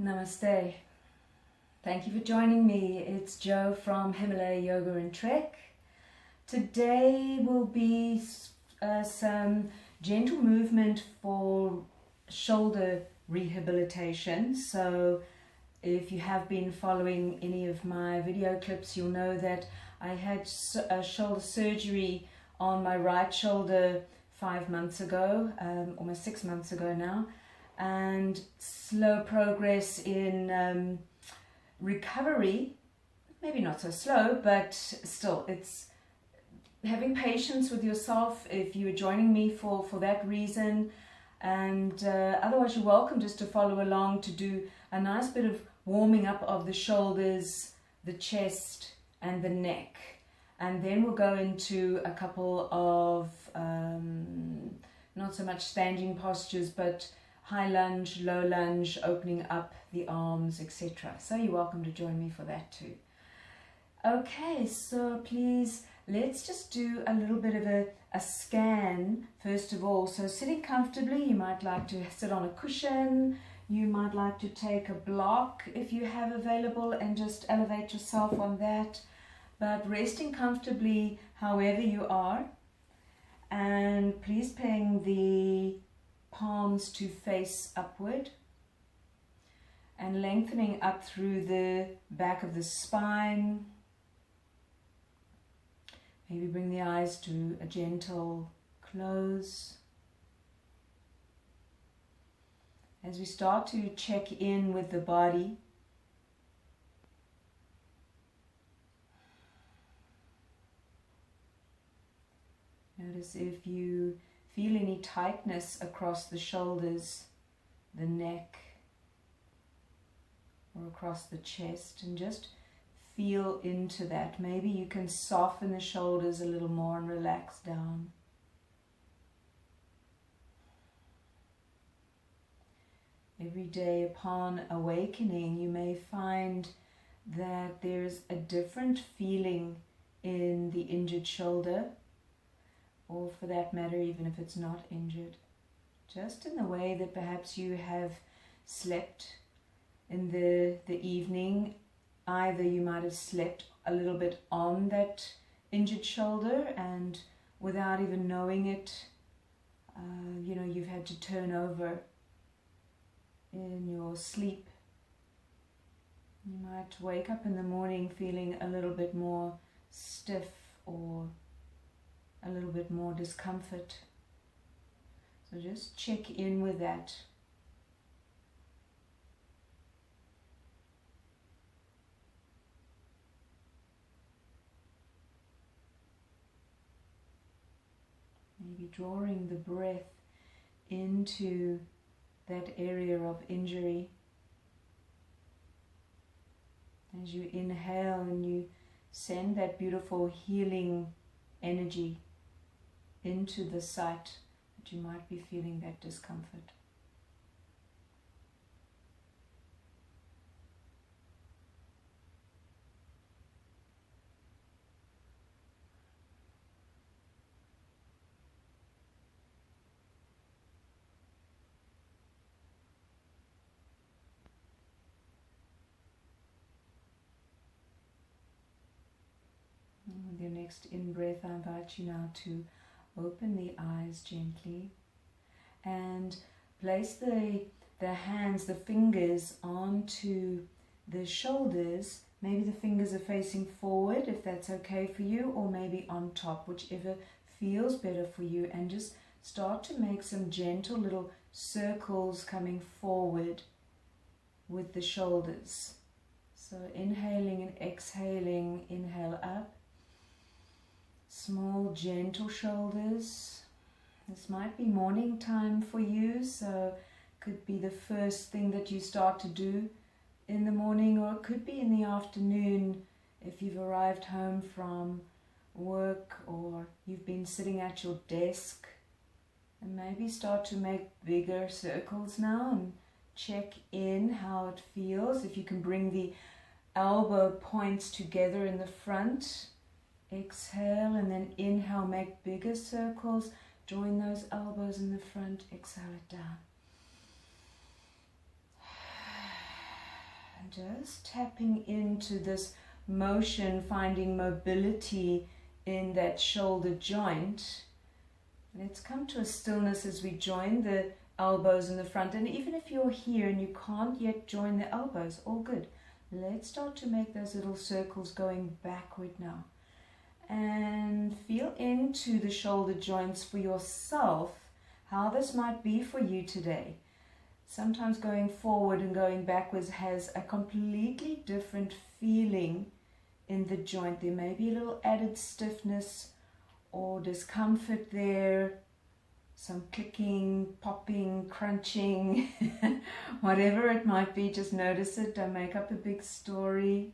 Namaste. Thank you for joining me. It's Jo from Himalaya Yoga and Trek. Today will be some gentle movement for shoulder rehabilitation. So if you have been following any of my video clips, you'll know that I had a shoulder surgery on my right shoulder 5 months ago, almost 6 months ago now, and slow progress in recovery. Maybe not so slow, but still, it's having patience with yourself if you're joining me for that reason. And otherwise, you're welcome just to follow along to do a nice bit of warming up of the shoulders, the chest, and the neck. And then we'll go into a couple of not so much standing postures, but high lunge, low lunge, opening up the arms, etc. So you're welcome to join me for that too. Okay, so please, let's just do a little bit of a scan first of all. So sitting comfortably, you might like to sit on a cushion. You might like to take a block if you have available and just elevate yourself on that. But resting comfortably however you are. And please bring the palms to face upward and lengthening up through the back of the spine. Maybe bring the eyes to a gentle close. As we start to check in with the body, notice if you feel any tightness across the shoulders, the neck, or across the chest, and just feel into that. Maybe you can soften the shoulders a little more and relax down. Every day upon awakening, you may find that there's a different feeling in the injured shoulder, or for that matter, even if it's not injured. Just in the way that perhaps you have slept in the evening. Either you might have slept a little bit on that injured shoulder, and without even knowing it, you've had to turn over in your sleep. You might wake up in the morning feeling a little bit more stiff or a little bit more discomfort. So just check in with that. Maybe drawing the breath into that area of injury. As you inhale and you send that beautiful healing energy into the site that you might be feeling that discomfort. And with your next in-breath, I invite you now to open the eyes gently and place the hands, the fingers onto the shoulders. Maybe the fingers are facing forward if that's okay for you, or maybe on top, whichever feels better for you, and just start to make some gentle little circles coming forward with the shoulders. So inhaling and exhaling, inhale up. Small, gentle shoulders. This might be morning time for you, so could be the first thing that you start to do in the morning, or it could be in the afternoon if you've arrived home from work or you've been sitting at your desk. And maybe start to make bigger circles now and check in how it feels. If you can bring the elbow points together in the front. Exhale and then inhale, make bigger circles. Join those elbows in the front. Exhale it down. And just tapping into this motion, finding mobility in that shoulder joint. Let's come to a stillness as we join the elbows in the front. And even if you're here and you can't yet join the elbows, all good. Let's start to make those little circles going backward now. And feel into the shoulder joints for yourself, how this might be for you today. Sometimes going forward and going backwards has a completely different feeling in the joint. There may be a little added stiffness or discomfort there, some clicking, popping, crunching, whatever it might be, just notice it. Don't make up a big story.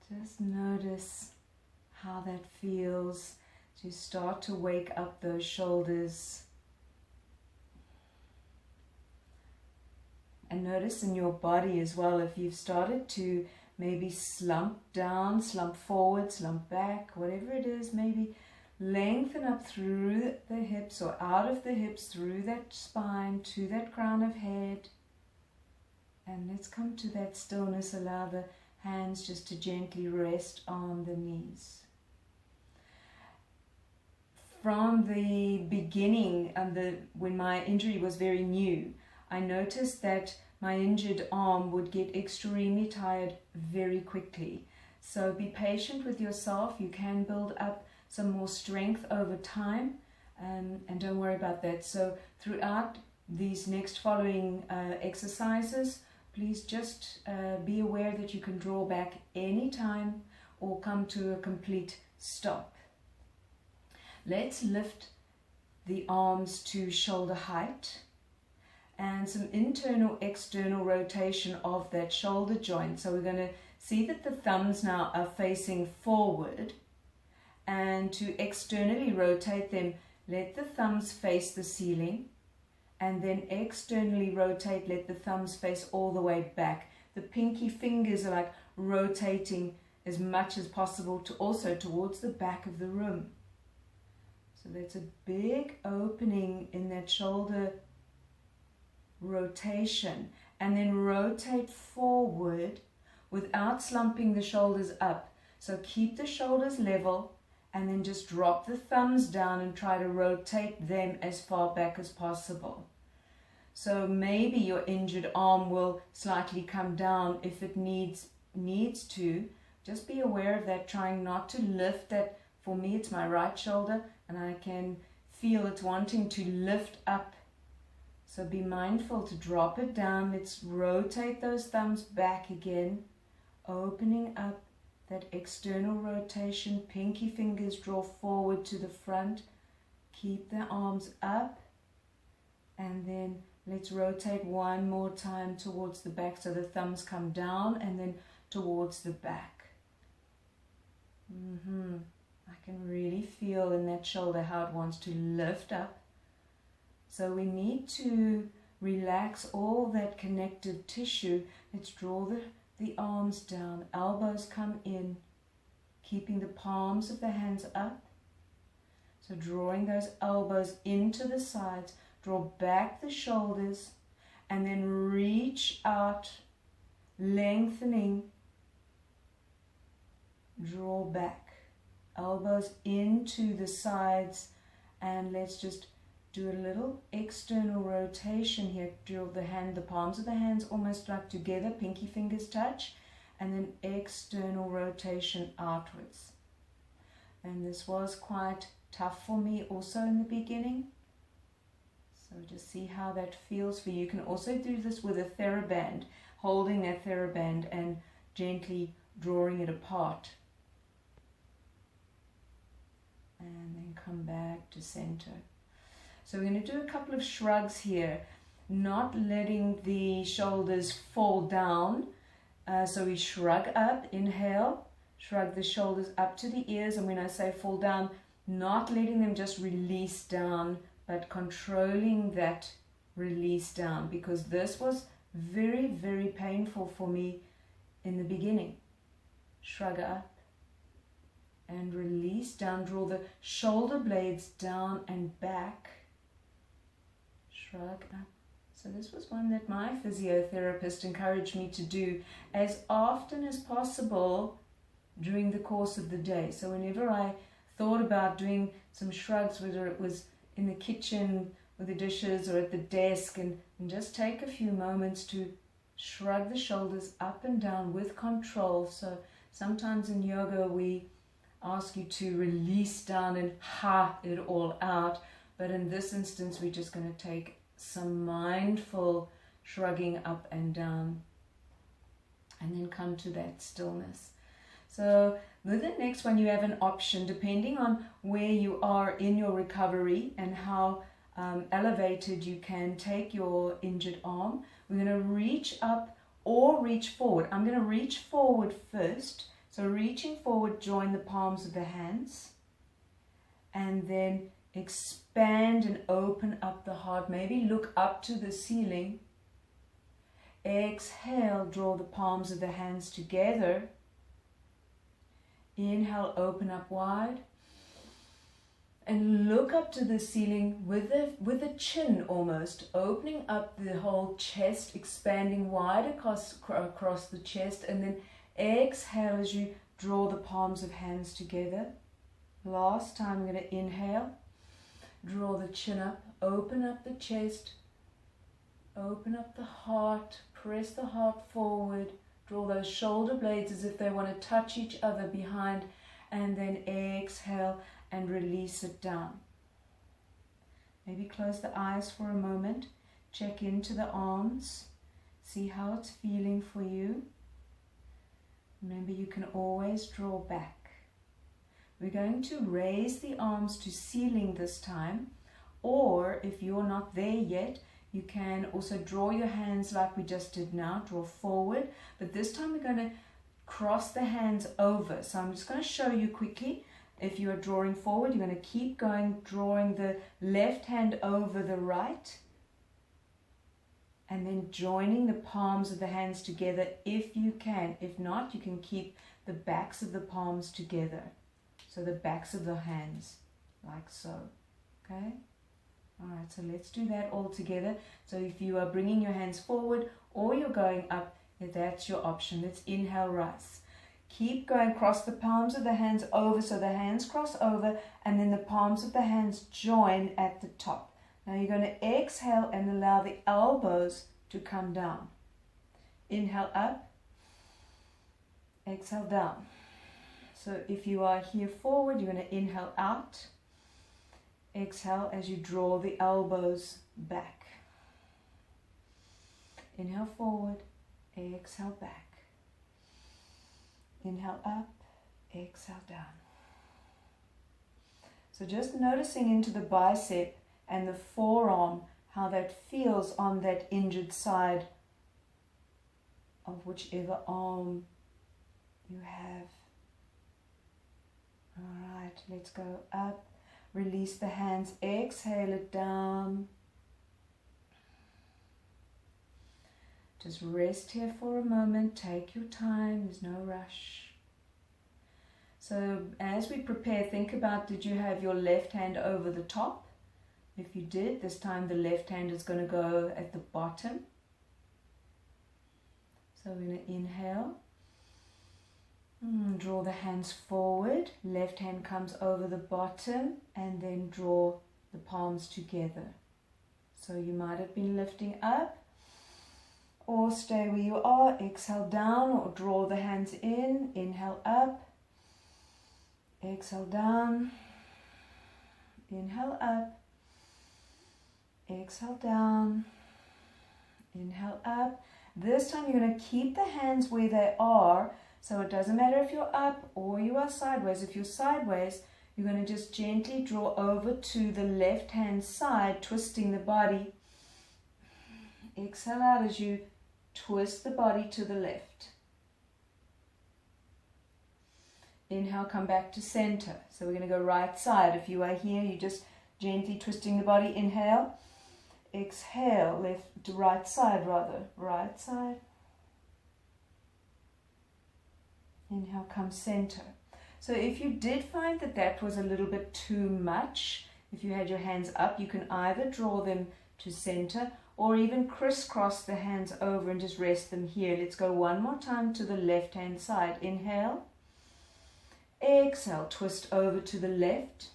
Just notice how that feels to start to wake up those shoulders. And notice in your body as well, if you've started to maybe slump down, slump forward, slump back, whatever it is, maybe lengthen up through the hips or out of the hips, through that spine, to that crown of head. And let's come to that stillness. Allow the hands just to gently rest on the knees. From the beginning, when my injury was very new, I noticed that my injured arm would get extremely tired very quickly. So be patient with yourself. You can build up some more strength over time, and don't worry about that. So throughout these next following exercises, please just be aware that you can draw back anytime or come to a complete stop. Let's lift the arms to shoulder height and some internal external rotation of that shoulder joint. So we're going to see that the thumbs now are facing forward, and to externally rotate them, let the thumbs face the ceiling, and then externally rotate, let the thumbs face all the way back. The pinky fingers are like rotating as much as possible to also towards the back of the room. So that's a big opening in that shoulder rotation, and then rotate forward without slumping the shoulders up. So keep the shoulders level and then just drop the thumbs down and try to rotate them as far back as possible. So maybe your injured arm will slightly come down if it needs to. Just be aware of that, trying not to lift that. For me, it's my right shoulder and I can feel it's wanting to lift up. So be mindful to drop it down. Let's rotate those thumbs back again, opening up that external rotation. Pinky fingers draw forward to the front. Keep the arms up. And then let's rotate one more time towards the back. So the thumbs come down and then towards the back. I can really feel in that shoulder how it wants to lift up. So we need to relax all that connective tissue. Let's draw the arms down, elbows come in, keeping the palms of the hands up. So drawing those elbows into the sides, draw back the shoulders, and then reach out, lengthening, draw back, elbows into the sides, and let's just do a little external rotation here. Draw the palms of the hands almost like together, pinky fingers touch, and then external rotation outwards. And this was quite tough for me also in the beginning. So just see how that feels for you. You can also do this with a TheraBand, holding that TheraBand and gently drawing it apart. And then come back to center. So we're going to do a couple of shrugs here, not letting the shoulders fall down. So we shrug up, inhale, shrug the shoulders up to the ears, and when I say fall down, not letting them just release down, but controlling that release down, because this was very, very painful for me in the beginning. Shrug up and release down, draw the shoulder blades down and back. Shrug up. So this was one that my physiotherapist encouraged me to do as often as possible during the course of the day. So whenever I thought about doing some shrugs, whether it was in the kitchen with the dishes or at the desk, and just take a few moments to shrug the shoulders up and down with control. So sometimes in yoga we ask you to release down and ha it all out, but in this instance we're just going to take some mindful shrugging up and down and then come to that stillness. So with the next one, you have an option depending on where you are in your recovery and how elevated you can take your injured arm. We're going to reach up or reach forward. I'm going to reach forward first. So reaching forward, join the palms of the hands, and then expand and open up the heart. Maybe look up to the ceiling. Exhale, draw the palms of the hands together. Inhale, open up wide. And look up to the ceiling with the chin almost, opening up the whole chest, expanding wide across the chest, and then exhale as you draw the palms of hands together. Last time, I'm going to inhale, draw the chin up, open up the chest, open up the heart, press the heart forward, draw those shoulder blades as if they want to touch each other behind, and then exhale and release it down. Maybe close the eyes for a moment, check into the arms, see how it's feeling for you. Remember, you can always draw back. We're going to raise the arms to ceiling this time, or if you're not there yet, you can also draw your hands like we just did now, draw forward, but this time we're going to cross the hands over. So I'm just going to show you quickly. If you are drawing forward, you're going to keep going, drawing the left hand over the right, and then joining the palms of the hands together if you can. If not, you can keep the backs of the palms together. So the backs of the hands, like so. Okay? Alright, so let's do that all together. So if you are bringing your hands forward or you're going up, that's your option. Let's inhale, rise. Keep going, cross the palms of the hands over, so the hands cross over, and then the palms of the hands join at the top. Now you're going to exhale and allow the elbows to come down. Inhale up, exhale down. So if you are here forward, you're going to inhale out, exhale as you draw the elbows back. Inhale forward, exhale back. Inhale up, exhale down. So just noticing into the bicep and the forearm, how that feels on that injured side of whichever arm you have. Alright, let's go up. Release the hands, exhale it down. Just rest here for a moment, take your time, there's no rush. So as we prepare, think about, did you have your left hand over the top? If you did, this time the left hand is going to go at the bottom. So we're going to inhale. Draw the hands forward, left hand comes over the bottom, and then draw the palms together. So you might have been lifting up, or stay where you are, exhale down, or draw the hands in, inhale up, exhale down, inhale up, exhale down, inhale up. This time you're going to keep the hands where they are, so it doesn't matter if you're up or you are sideways. If you're sideways, you're going to just gently draw over to the left hand side, twisting the body. Exhale out as you twist the body to the left. Inhale, come back to center. So we're going to go right side. If you are here, you're just gently twisting the body. Inhale. Exhale, left to right side rather. Right side. Inhale, come center. So if you did find that that was a little bit too much, if you had your hands up, you can either draw them to center or even crisscross the hands over and just rest them here. Let's go one more time to the left hand side. Inhale. Exhale, twist over to the left.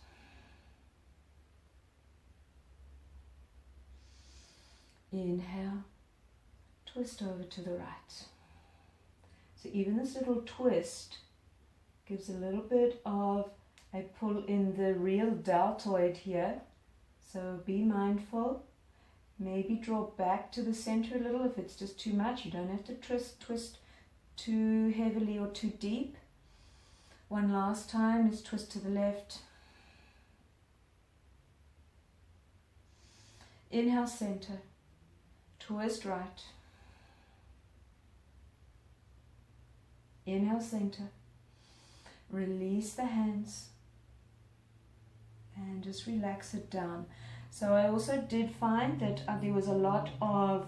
Inhale, twist over to the right. So even this little twist gives a little bit of a pull in the real deltoid here. So be mindful. Maybe draw back to the center a little if it's just too much. You don't have to twist too heavily or too deep. One last time, let's twist to the left. Inhale, center. Twist right. Inhale, center. Release the hands. And just relax it down. So I also did find that there was a lot of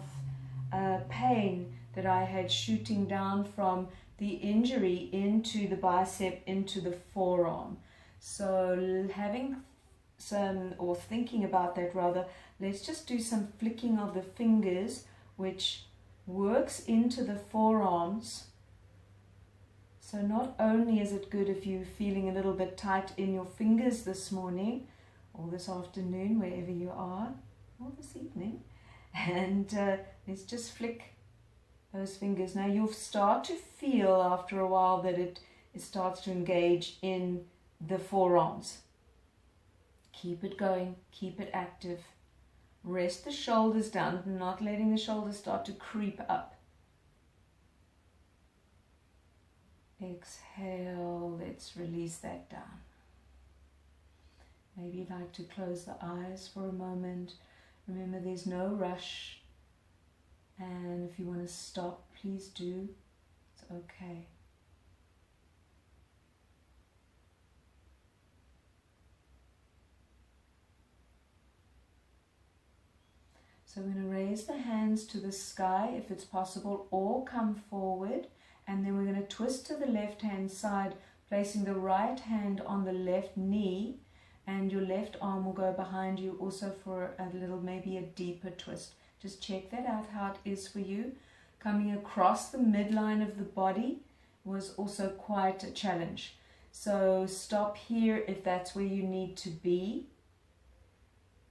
pain that I had shooting down from the injury into the bicep, into the forearm. So having some, or thinking about that rather, let's just do some flicking of the fingers, which works into the forearms. So not only is it good if you're feeling a little bit tight in your fingers this morning, or this afternoon, wherever you are, or this evening, and let's just flick those fingers. Now you'll start to feel after a while that it starts to engage in the forearms. Keep it going, keep it active. Rest the shoulders down, not letting the shoulders start to creep up. Exhale, let's release that down. Maybe you'd like to close the eyes for a moment. Remember, there's no rush. And if you want to stop, please do. It's okay. So I'm going to raise the hands to the sky if it's possible, or come forward. And then we're going to twist to the left hand side, placing the right hand on the left knee, and your left arm will go behind you also for a little, maybe a deeper twist. Just check that out, how it is for you. Coming across the midline of the body was also quite a challenge. So stop here if that's where you need to be.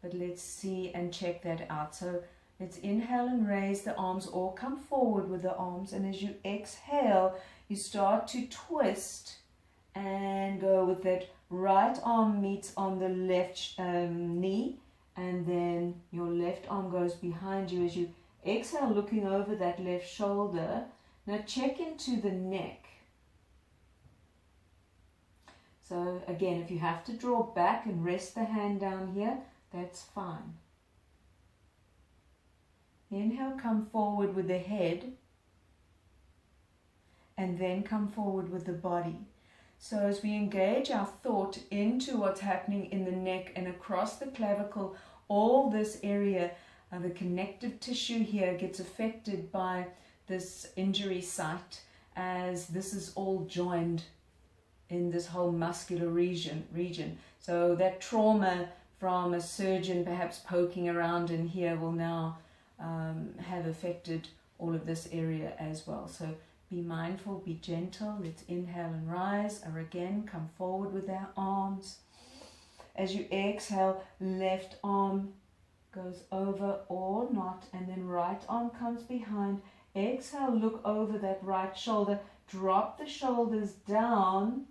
But let's see and check that out. So let's inhale and raise the arms, or come forward with the arms. And as you exhale, you start to twist and go with that right arm meets on the left knee. And then your left arm goes behind you as you exhale, looking over that left shoulder. Now check into the neck. So again, if you have to draw back and rest the hand down here, that's fine. Inhale, come forward with the head, and then come forward with the body. So as we engage our thought into what's happening in the neck and across the clavicle, all this area, the connective tissue here gets affected by this injury site, as this is all joined in this whole muscular region. So that trauma from a surgeon perhaps poking around in here will now have affected all of this area as well. So be mindful, be gentle. Let's inhale and rise, or again come forward with our arms. As you exhale, left arm goes over or not, and then right arm comes behind. Exhale, look over that right shoulder, drop the shoulders down.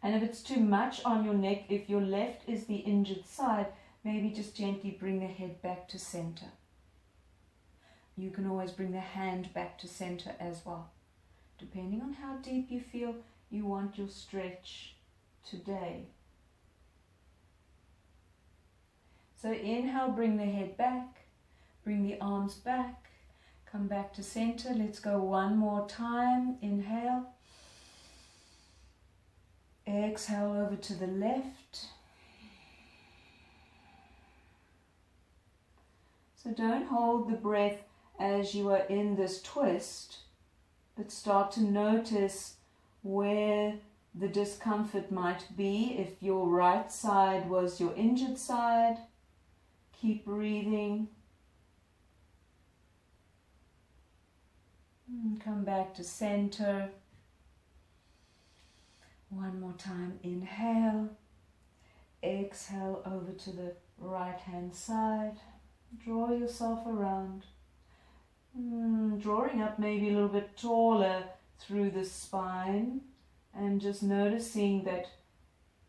And if it's too much on your neck, if your left is the injured side, maybe just gently bring the head back to center. You can always bring the hand back to center as well, depending on how deep you feel you want your stretch today. So inhale, bring the head back, bring the arms back, come back to center. Let's go one more time. Inhale. Exhale over to the left. So don't hold the breath as you are in this twist, but start to notice where the discomfort might be. If your right side was your injured side, keep breathing. Come back to center. One more time, inhale. Exhale over to the right hand side. Draw yourself around. Drawing up maybe a little bit taller through the spine. And just noticing that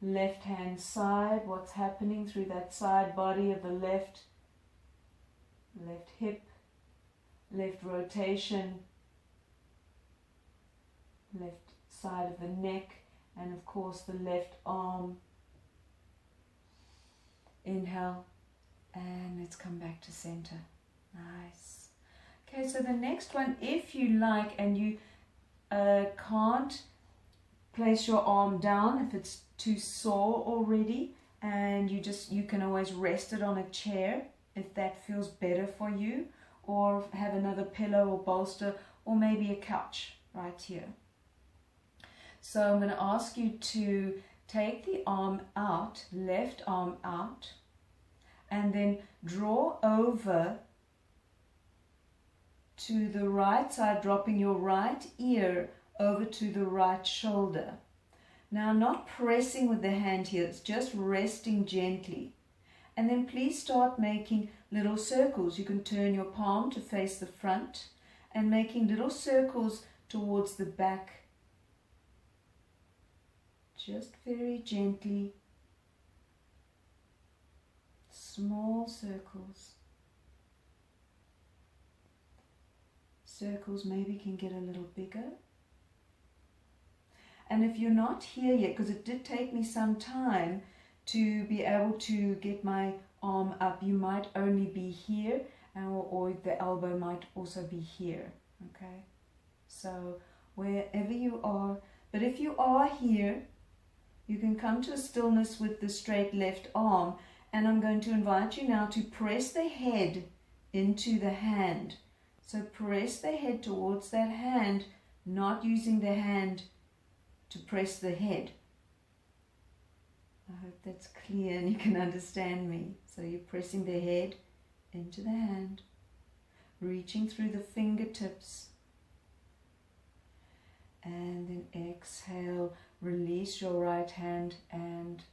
left hand side, what's happening through that side body of the left hip, left rotation, left side of the neck, and of course the left arm. Inhale, and let's come back to center. Nice. Okay, so the next one, if you like, and you can't place your arm down if it's too sore already, and you can always rest it on a chair if that feels better for you, or have another pillow or bolster, or maybe a couch right here. So I'm going to ask you to take the arm out, left arm out, and then draw over to the right side, dropping your right ear over to the right shoulder. Now, not pressing with the hand here, it's just resting gently. And then please start making little circles. You can turn your palm to face the front and making little circles towards the back. Just very gently. Small circles. Circles maybe can get a little bigger. And if you're not here yet, because it did take me some time to be able to get my arm up, you might only be here, or the elbow might also be here, okay? So wherever you are, but if you are here, you can come to a stillness with the straight left arm, and I'm going to invite you now to press the head into the hand. So press the head towards that hand, not using the hand to press the head. I hope that's clear and you can understand me. So you're pressing the head into the hand, reaching through the fingertips, and then exhale, release your right hand and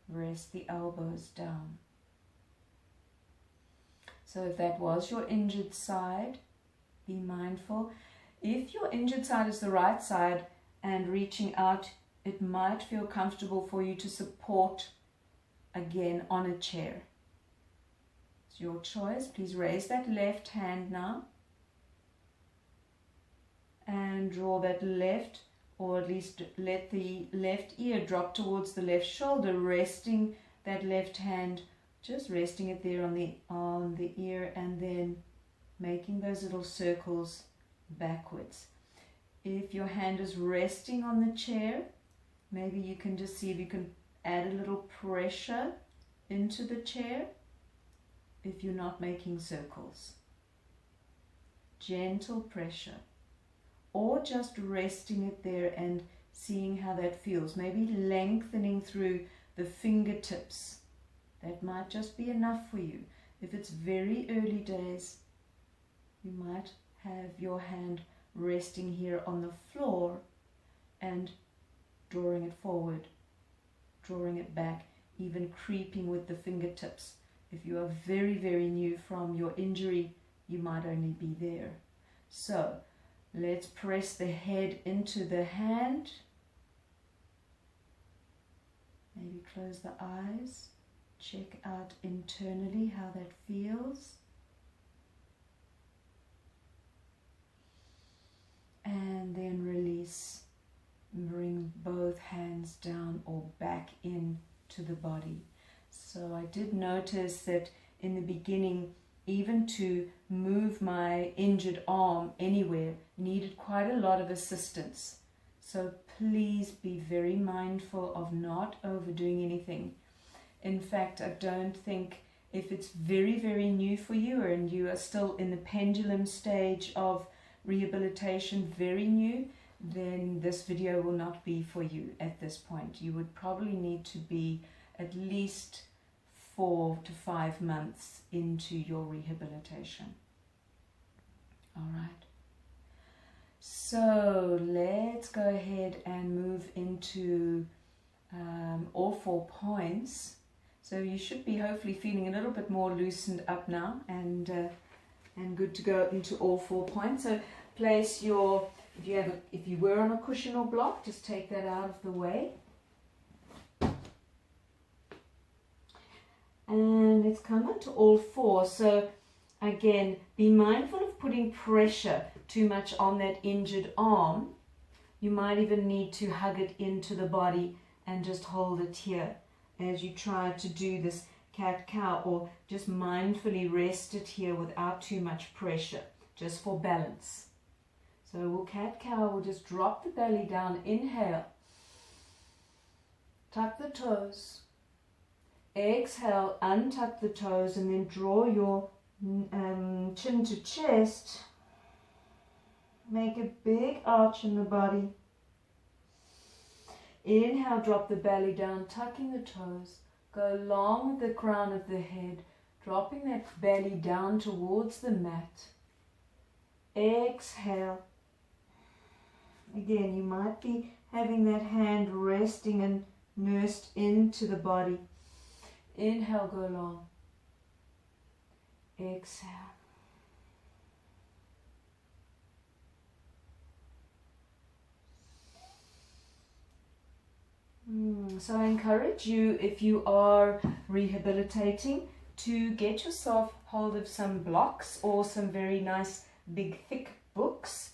rest the elbows down. So if that was your injured side, be mindful. If your injured side is the right side, and reaching out, it might feel comfortable for you to support again on a chair. It's your choice. Please raise that left hand now and draw that left, or at least let the left ear drop towards the left shoulder, resting that left hand, just resting it there on the ear, and then making those little circles backwards. If your hand is resting on the chair, maybe you can just see if you can add a little pressure into the chair if you're not making circles. Gentle pressure. Or just resting it there and seeing how that feels. Maybe lengthening through the fingertips. That might just be enough for you. If it's very early days, you might have your hand resting here on the floor and drawing it forward, drawing it back, even creeping with the fingertips. If you are very, very new from your injury, you might only be there. So let's press the head into the hand. Maybe close the eyes. Check out internally how that feels. And then release. Bring both hands down or back in to the body. So I did notice that in the beginning, even to move my injured arm anywhere needed quite a lot of assistance. So please be very mindful of not overdoing anything. In fact, I don't think, if it's very, very new for you and you are still in the pendulum stage of rehabilitation, very new, then this video will not be for you at this point. You would probably need to be at least 4 to 5 months into your rehabilitation. All right. So let's go ahead and move into all 4 points. So you should be hopefully feeling a little bit more loosened up now and good to go into all 4 points. So place your, if you were on a cushion or block, just take that out of the way. And let's come on to all 4. So again, be mindful of putting pressure too much on that injured arm. You might even need to hug it into the body and just hold it here as you try to do this cat-cow, or just mindfully rest it here without too much pressure, just for balance. So we'll cat-cow, we'll just drop the belly down, inhale, tuck the toes, exhale, untuck the toes, and then draw your chin to chest. Make a big arch in the body. Inhale, drop the belly down, tucking the toes. Go along with the crown of the head, dropping that belly down towards the mat. Exhale. Again, you might be having that hand resting and nursed into the body. Inhale, go long. Exhale. So I encourage you, if you are rehabilitating, to get yourself hold of some blocks or some very nice big thick books,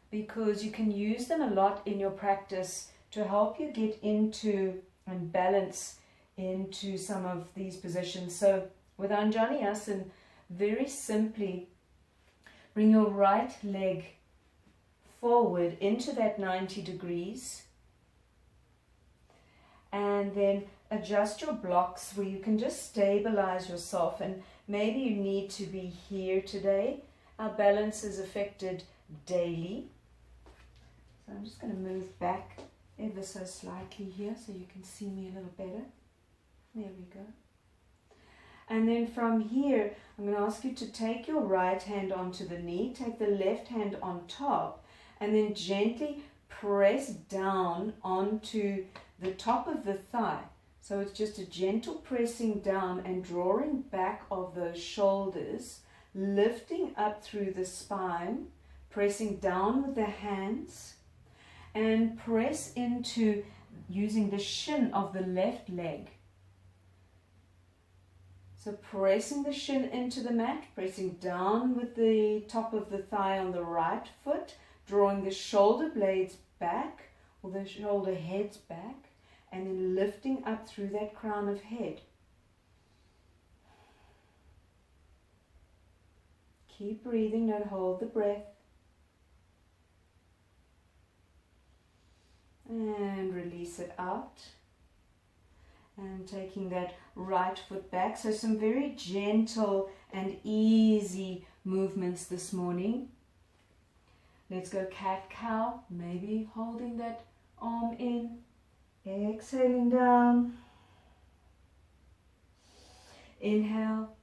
because you can use them a lot in your practice to help you get into and balance into some of these positions. So with Anjani Asana, very simply bring your right leg forward into that 90 degrees, and then adjust your blocks where you can just stabilize yourself. And maybe you need to be here today. Our balance is affected daily. So I'm just going to move back ever so slightly here so you can see me a little better. There we go. And then from here, I'm going to ask you to take your right hand onto the knee, take the left hand on top, and then gently press down onto the top of the thigh. So it's just a gentle pressing down and drawing back of those shoulders, lifting up through the spine, pressing down with the hands, and press into using the shin of the left leg. So pressing the shin into the mat, pressing down with the top of the thigh on the right foot, drawing the shoulder blades back or the shoulder heads back, and then lifting up through that crown of head. Keep breathing, don't hold the breath. And release it out. And taking that right foot back. So some very gentle and easy movements this morning. Let's go cat-cow, maybe holding that arm in. Exhaling down. Inhale.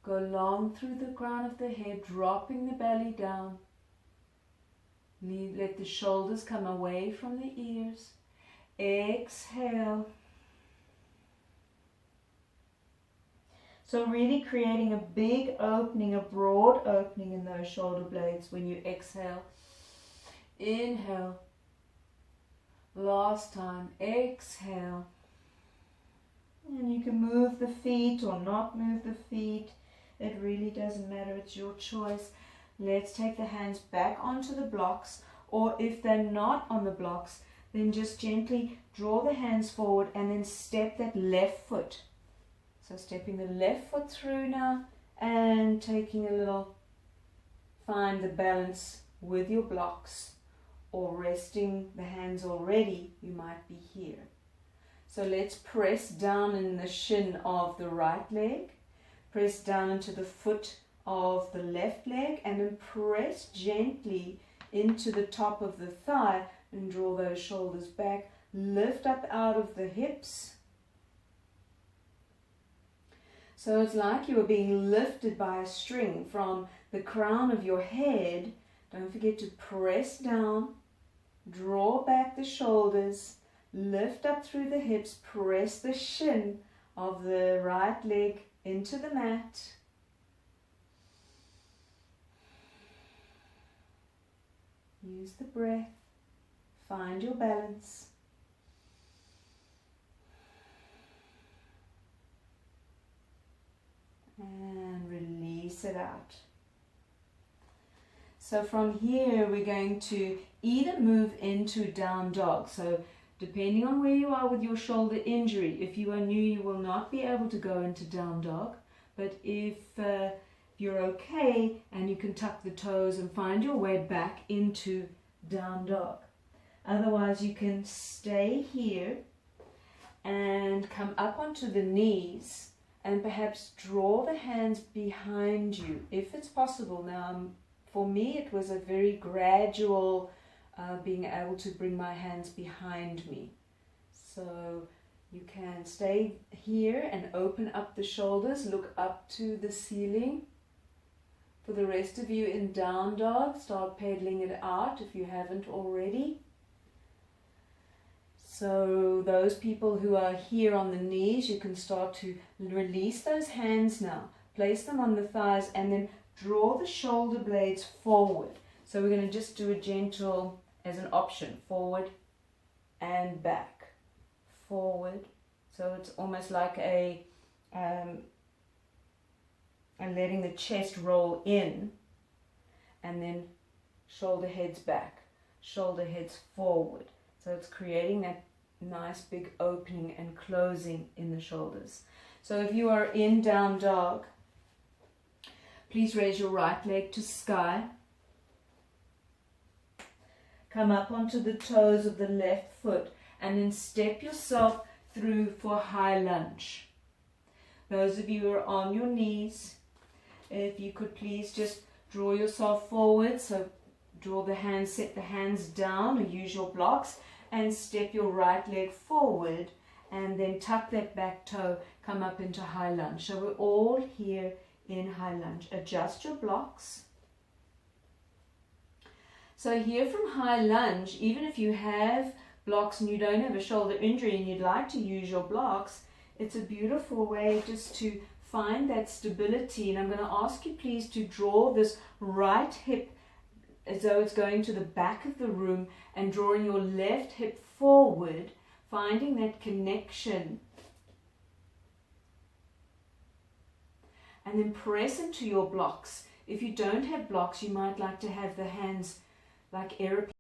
Go long through the crown of the head, dropping the belly down. Let the shoulders come away from the ears. Exhale. So really creating a big opening, a broad opening in those shoulder blades when you exhale. Inhale. Last time. Exhale. And you can move the feet or not move the feet. It really doesn't matter. It's your choice. Let's take the hands back onto the blocks, or if they're not on the blocks, then just gently draw the hands forward and then step that left foot. So stepping the left foot through now and taking a little, find the balance with your blocks, or resting the hands already, you might be here. So let's press down in the shin of the right leg, press down into the foot of the left leg, and then press gently into the top of the thigh and draw those shoulders back. Lift up out of the hips. So it's like you are being lifted by a string from the crown of your head. Don't forget to press down, draw back the shoulders, lift up through the hips, press the shin of the right leg into the mat. Use the breath, find your balance. And release it out. So from here we're going to either move into down dog. So depending on where you are with your shoulder injury, if you are new you will not be able to go into down dog. But if you're okay and you can tuck the toes and find your way back into down dog. Otherwise you can stay here and come up onto the knees. And perhaps draw the hands behind you, if it's possible. Now, for me, it was a very gradual being able to bring my hands behind me. So you can stay here and open up the shoulders, look up to the ceiling. For the rest of you in down dog, start pedaling it out if you haven't already. So those people who are here on the knees, you can start to release those hands now. Place them on the thighs and then draw the shoulder blades forward. So we're going to just do a gentle, as an option, forward and back. Forward. So it's almost like a letting the chest roll in, and then shoulder heads back, shoulder heads forward. So it's creating that nice big opening and closing in the shoulders. So if you are in down dog, please raise your right leg to sky. Come up onto the toes of the left foot and then step yourself through for high lunge. Those of you who are on your knees, if you could please just draw yourself forward. So draw the hands, set the hands down or use your blocks and step your right leg forward and then tuck that back toe, come up into high lunge. So we're all here in high lunge. Adjust your blocks. So here from high lunge, even if you have blocks and you don't have a shoulder injury and you'd like to use your blocks, it's a beautiful way just to find that stability. And I'm going to ask you please to draw this right hip as though it's going to the back of the room and drawing your left hip forward, finding that connection. And then press into your blocks. If you don't have blocks, you might like to have the hands like airplanes.